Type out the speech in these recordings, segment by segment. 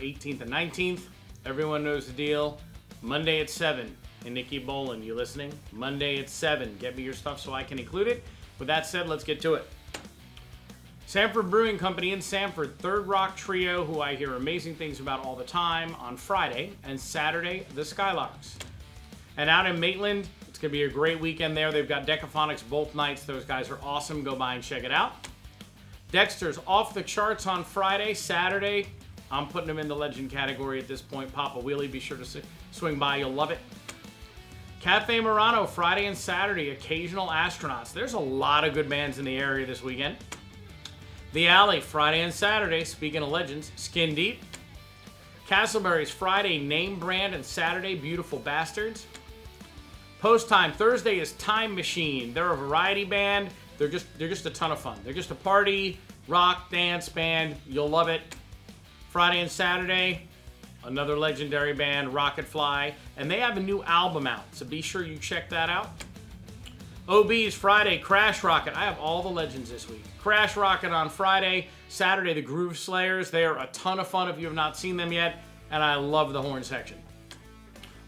18th and 19th. Everyone knows the deal. Monday at 7 in Nikki Bolin. You listening? Monday at 7. Get me your stuff so I can include it. With that said, let's get to it. Sanford Brewing Company in Sanford, Third Rock Trio, who I hear amazing things about all the time, on Friday, and Saturday, the Skylarks. And out in Maitland, it's going to be a great weekend there. They've got Decaphonics both nights. Those guys are awesome. Go by and check it out. Dexter's off the charts on Friday. Saturday, I'm putting them in the legend category at this point. Papa Wheelie, be sure to swing by. You'll love it. Cafe Murano, Friday and Saturday, Occasional Astronauts. There's a lot of good bands in the area this weekend. The Alley, Friday and Saturday, speaking of legends, Skin Deep. Castleberry's Friday, Name Brand, and Saturday, Beautiful Bastards. Post Time, Thursday is Time Machine. They're a variety band. They're just a ton of fun. They're just a party, rock, dance band. You'll love it. Friday and Saturday, another legendary band, Rocket Fly. And they have a new album out, so be sure you check that out. OB's Friday, Crash Rocket. I have all the legends this week. Crash Rocket on Friday. Saturday, the Groove Slayers. They are a ton of fun if you have not seen them yet, and I love the horn section.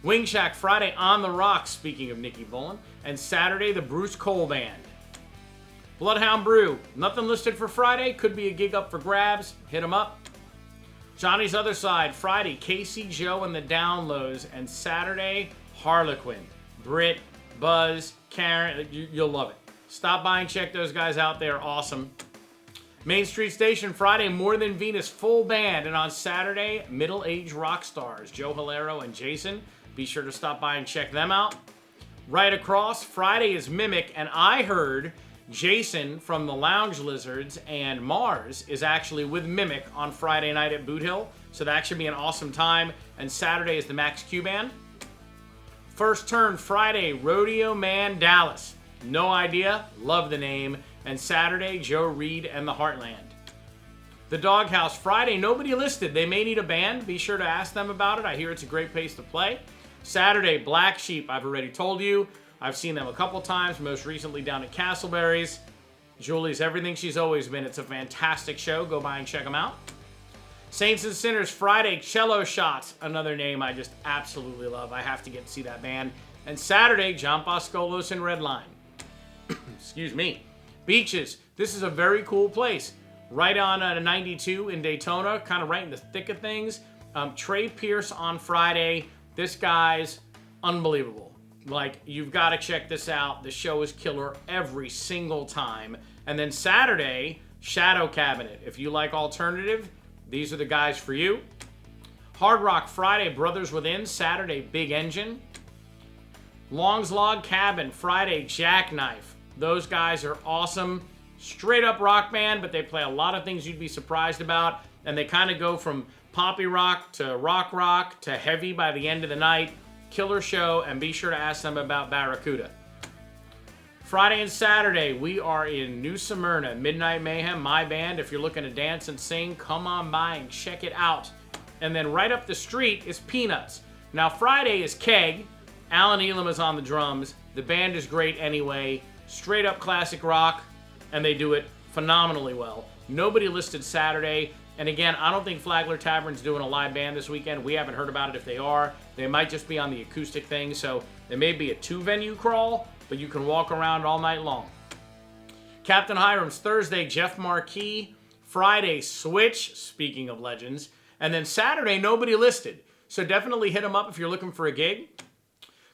Wing Shack Friday, On the Rocks, speaking of Nikki Bolin. And Saturday, the Bruce Cole Band. Bloodhound Brew. Nothing listed for Friday. Could be a gig up for grabs. Hit them up. Johnny's Other Side, Friday, Casey Joe and the Downloads. And Saturday, Harlequin. Britt, Buzz, Karen, you'll love it. Stop by and check those guys out. They're awesome. Main Street Station, Friday, More Than Venus, full band. And on Saturday, Middle Age Rock Stars, Joe Hilaro and Jason. Be sure to stop by and check them out. Right across, Friday is Mimic. And I heard Jason from the Lounge Lizards and Mars is actually with Mimic on Friday night at Boot Hill. So that should be an awesome time. And Saturday is the Max Q Band. First Turn Friday, Rodeo Man Dallas. No idea, love the name. And Saturday, Joe Reed and the Heartland. The Doghouse Friday, nobody listed. They may need a band. Be sure to ask them about it. I hear it's a great place to play. Saturday, Black Sheep. I've already told you. I've seen them a couple times, most recently down at Castleberry's. Julie's everything she's always been. It's a fantastic show. Go by and check them out. Saints and Sinners Friday, Cello Shots, another name I just absolutely love. I have to get to see that band. And Saturday, John Boscolos and Redline. Excuse me. Beaches. This is a very cool place. Right on 92 in Daytona, kind of right in the thick of things. Trey Pierce on Friday. This guy's unbelievable. Like, you've got to check this out. The show is killer every single time. And then Saturday, Shadow Cabinet. If you like alternative, these are the guys for you. Hard Rock Friday, Brothers Within. Saturday, Big Engine. Long's Log Cabin, Friday, Jackknife. Those guys are awesome. Straight up rock band, but they play a lot of things you'd be surprised about. And they kind of go from poppy rock to heavy by the end of the night. Killer show, and be sure to ask them about Barracuda. Friday and Saturday, we are in New Smyrna, Midnight Mayhem, my band. If you're looking to dance and sing, come on by and check it out. And then right up the street is Peanuts. Now, Friday is Keg. Alan Elam is on the drums. The band is great anyway. Straight up classic rock, and they do it phenomenally well. Nobody listed Saturday. And again, I don't think Flagler Tavern's doing a live band this weekend. We haven't heard about it if they are. They might just be on the acoustic thing, so there may be a 2-venue crawl, but you can walk around all night long. Captain Hiram's Thursday, Jeff Marquis. Friday, Switch, speaking of legends. And then Saturday, nobody listed. So definitely hit them up if you're looking for a gig.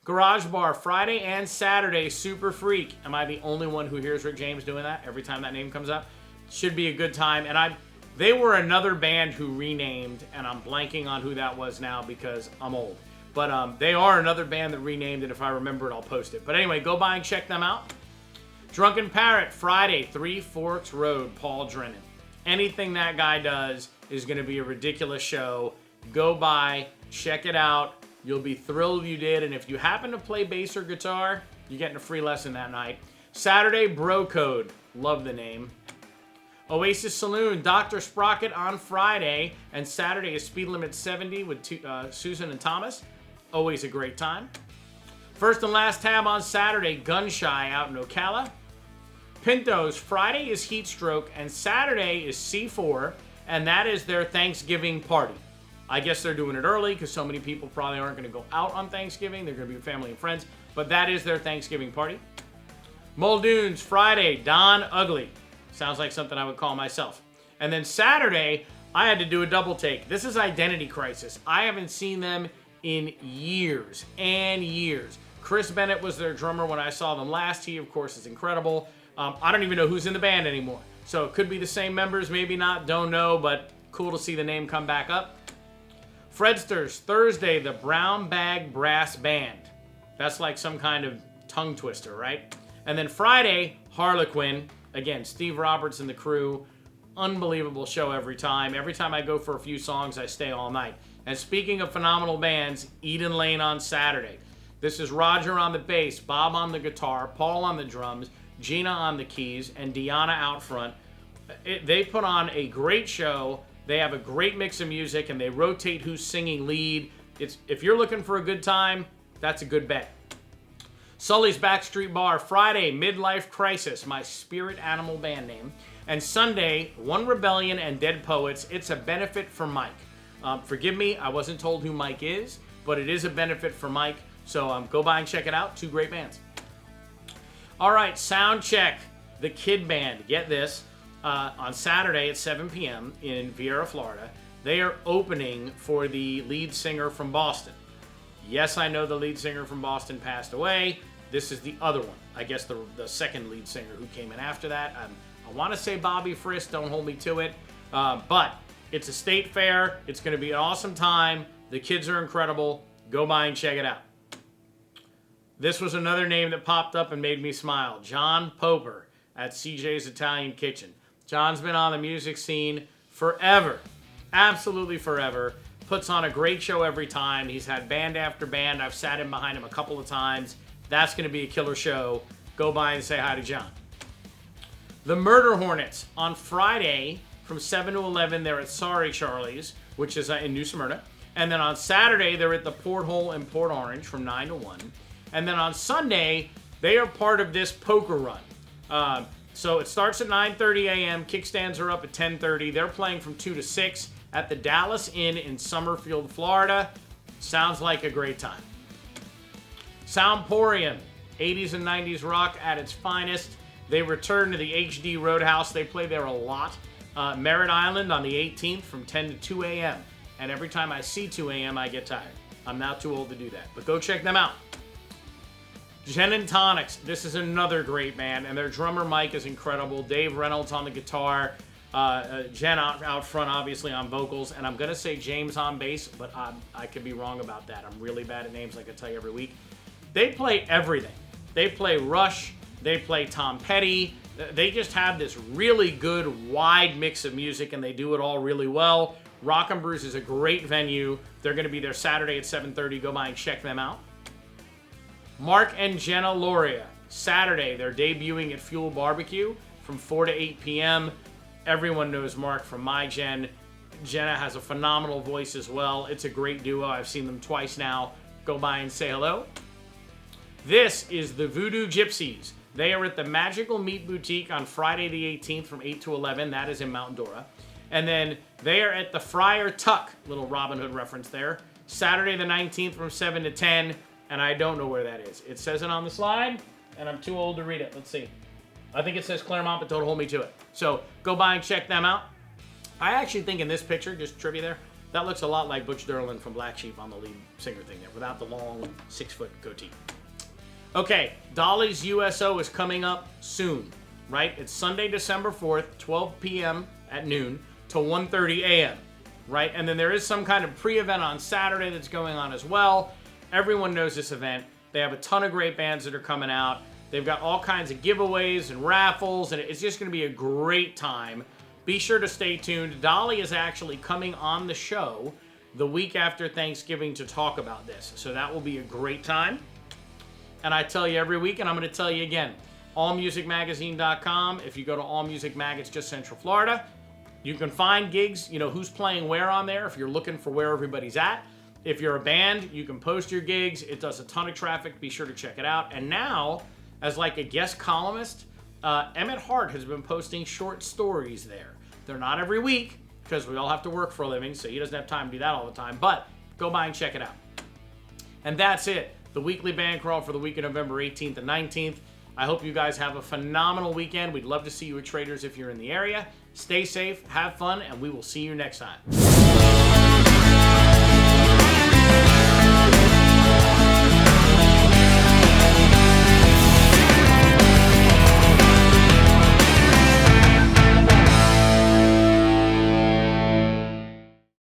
Garage Bar, Friday and Saturday, Super Freak. Am I the only one who hears Rick James doing that every time that name comes up? Should be a good time. And they were another band who renamed, and I'm blanking on who that was now because I'm old. But they are another band that renamed, and if I remember it, I'll post it. But anyway, go by and check them out. Drunken Parrot, Friday, Three Forks Road, Paul Drennan. Anything that guy does is going to be a ridiculous show. Go by, check it out. You'll be thrilled you did, and if you happen to play bass or guitar, you're getting a free lesson that night. Saturday, Bro Code. Love the name. Oasis Saloon, Dr. Sprocket on Friday, and Saturday is Speed Limit 70 with Susan and Thomas. Always a great time. First and Last Tab on Saturday, Gunshy out in Ocala. Pintos, Friday is Heatstroke, and Saturday is C4, and that is their Thanksgiving party. I guess they're doing it early because so many people probably aren't going to go out on Thanksgiving. They're going to be with family and friends. But that is their Thanksgiving party. Muldoon's Friday, Don Ugly. Sounds like something I would call myself. And then Saturday, I had to do a double take. This is Identity Crisis. I haven't seen them in years and years. Chris Bennett was their drummer when I saw them last. He, of course, is incredible. I don't even know who's in the band anymore. So it could be the same members, maybe not, don't know, but cool to see the name come back up. Fredsters, Thursday, the Brown Bag Brass Band. That's like some kind of tongue twister, right? And then Friday, Harlequin. Again, Steve Roberts and the crew. Unbelievable show every time. Every time I go for a few songs, I stay all night. And speaking of phenomenal bands, Eden Lane on Saturday. This is Roger on the bass, Bob on the guitar, Paul on the drums, Gina on the keys, and Deanna out front. They put on a great show. They have a great mix of music, and they rotate who's singing lead. If you're looking for a good time, that's a good bet. Sully's Backstreet Bar, Friday, Midlife Crisis, my spirit animal band name. And Sunday, One Rebellion and Dead Poets. It's a benefit for Mike. Forgive me, I wasn't told who Mike is, but it is a benefit for Mike. So go by and check it out. 2 great bands. All right, sound check. The Kid Band. Get this. On Saturday at 7 p.m. in Viera, Florida, they are opening for the lead singer from Boston. Yes, I know the lead singer from Boston passed away. This is the other one. I guess the second lead singer who came in after that. I want to say Bobby Frist. Don't hold me to it. But it's a state fair. It's going to be an awesome time. The kids are incredible. Go by and check it out. This was another name that popped up and made me smile. John Poper at CJ's Italian Kitchen. John's been on the music scene forever. Absolutely forever. Puts on a great show every time. He's had band after band. I've sat in behind him a couple of times. That's going to be a killer show. Go by and say hi to John. The Murder Hornets on Friday from 7 to 11. They're at Sorry Charlie's, which is in New Smyrna. And then on Saturday, they're at the Porthole in Port Orange from 9 to 1. And then on Sunday, they are part of this poker run. So it starts at 9:30 a.m. Kickstands are up at 10:30. They're playing from 2 to 6 at the Dallas Inn in Summerfield, Florida. Sounds like a great time. Soundporium, 80s and 90s rock at its finest. They return to the HD Roadhouse. They play there a lot. Merritt Island on the 18th from 10 to 2 a.m. And every time I see 2 a.m., I get tired. I'm not too old to do that. But go check them out. Gin and Tonics. This is another great band, and their drummer Mike is incredible. Dave Reynolds on the guitar. Jen out front, obviously, on vocals. And I'm going to say James on bass, but I could be wrong about that. I'm really bad at names, like I tell you every week. They play everything. They play Rush. They play Tom Petty. They just have this really good, wide mix of music, and they do it all really well. Rock and Brews is a great venue. They're going to be there Saturday at 7:30. Go by and check them out. Mark and Jenna Loria. Saturday, they're debuting at Fuel Barbecue from 4 to 8 p.m. Everyone knows Mark from My Gen. Jenna has a phenomenal voice as well. It's a great duo. I've seen them twice now. Go by and say hello. This is the Voodoo Gypsies. They are at the Magical Meat Boutique on Friday the 18th from 8 to 11. That is in Mount Dora. And then they are at the Friar Tuck, little Robin Hood reference there, Saturday the 19th from 7 to 10. And I don't know where that is. It says it on the slide, and I'm too old to read it. Let's see. I think it says Claremont, but don't hold me to it. So go by and check them out. I actually think in this picture, just trivia there, that looks a lot like Butch Derlin from Black Sheep on the lead singer thing there, without the long 6-foot goatee. Okay, Dolly's USO is coming up soon, right? It's Sunday, December 4th, 12 p.m. at noon to 1:30 a.m., right? And then there is some kind of pre-event on Saturday that's going on as well. Everyone knows this event. They have a ton of great bands that are coming out. They've got all kinds of giveaways and raffles, and it's just going to be a great time. Be sure to stay tuned. Dolly is actually coming on the show the week after Thanksgiving to talk about this. So that will be a great time. And I tell you every week, and I'm going to tell you again, allmusicmagazine.com. If you go to All Music Mag, it's just Central Florida. You can find gigs, who's playing where on there if you're looking for where everybody's at. If you're a band, you can post your gigs. It does a ton of traffic. Be sure to check it out. And now, as like a guest columnist, Emmett Hart has been posting short stories there. They're not every week. because we all have to work for a living, so he doesn't have time to do that all the time. But go by and check it out. And that's it. The weekly band crawl for the week of November 18th and 19th. I hope you guys have a phenomenal weekend. We'd love to see you at Traders if you're in the area. Stay safe, have fun, and we will see you next time.